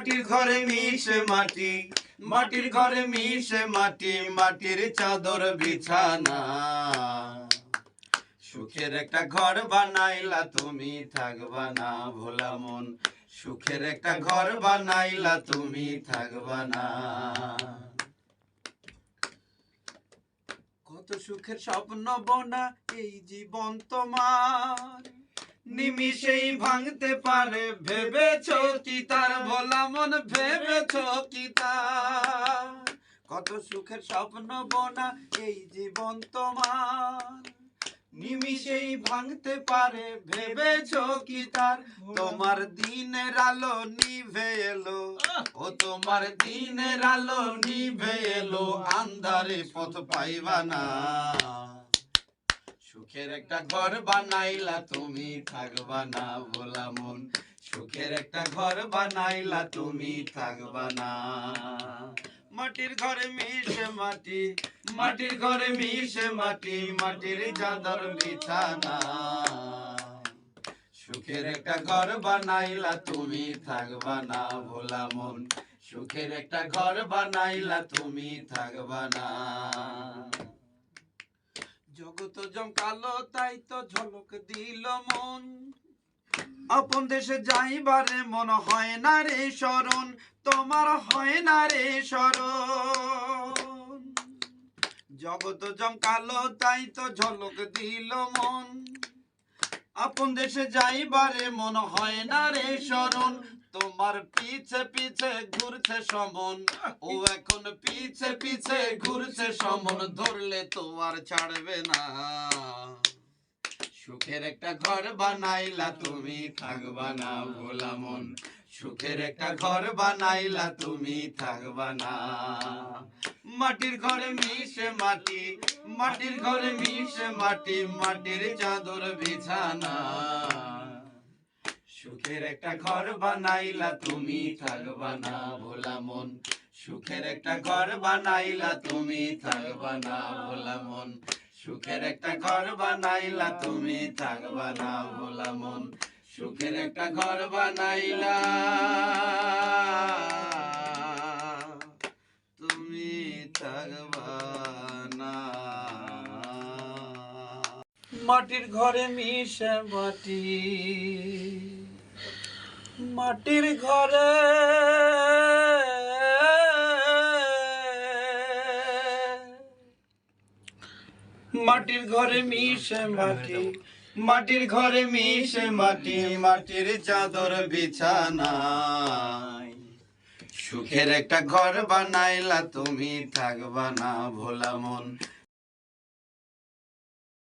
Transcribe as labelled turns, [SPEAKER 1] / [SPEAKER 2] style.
[SPEAKER 1] মাটির ঘরে মিশে মাটি, মাটির ঘরে মিশে মাটি, মাটির চাদর বিছানা। সুখের একটা ঘর বানাইলা তুমি, থাকবা না ভোলা মন। সুখের একটা ঘর বানাইলা তুমি, থাকবা না। কত সুখের স্বপ্ন বোনা এই জীবন তোমার, নিমিষেই ভাঙতে পারে। ভেবেছো কি তার ভোলা মন, ভেবেছো কি তার? কত সুখের স্বপ্ন বোনা এই জীবন তোমার, নিমিষেই ভাঙতে পারে। ভেবেছো কি তার? তোমার দিনের আলো নিভে এলো, ও তোমার দিনের আলো নিভে এলো, আন্ধারে পথ পাইবা না। সুখের একটা ঘর বানাইলা তুমি, থাকবা না ভোলা মন। সুখের একটা ঘর বানাইলা তুমি, থাকবা না। মাটির ঘরে মিশে মাটি, মাটির ঘরে মিশে মাটি, মাটির চাদর বিছানা। সুখের একটা ঘর বানাইলা তুমি, থাকবা না ভোলা মন। সুখের একটা ঘর বানাইলা তুমি, থাকবা না। জগত জমকালো তাই তো ঝলক দিল মন, আপন দেশে যাইবারে মন হয় না রে শরণ, তোমার হয় না রে শরণ। জগত জমকালো তাই তো ঝলক দিল মন, আপন দেশে যাইবারে মন হয় না রে শরণ। তোমার পিছে পিছে ঘুরছে সমন, ও এখন পিছে পিছে ঘুরছে সমন, ধরলে তো আর ছাড়বে না। সুখের একটা ঘর বানাইলা তুমি, থাকবা না ভোলা মন। সুখের একটা ঘর বানাইলা তুমি, থাকবা না। মাটির ঘরে মিশে মাটি, মাটির ঘরে মিশে মাটি, মাটির চাদর বিছানা। সুখের একটা ঘর বানাইলা তুমি, থাকবা না ভোলা মন। সুখের একটা ঘর বানাইলা তুমি, থাকবা না ভোলা মন। সুখের একটা ঘর বানাইলা তুমি, থাকবা না ভোলা মন। সুখের একটা ঘর বানাইলা তুমি, থাকবা না। মাটির ঘরে মিশে মাটি, মাটির ঘরে মাটির ঘরে মিশে মাটি, মাটির ঘরে মিশে মাটি, মাটির চাদর বিছানা। সুখের একটা ঘর বানাইলা তুমি, থাকবা না ভোলা মন।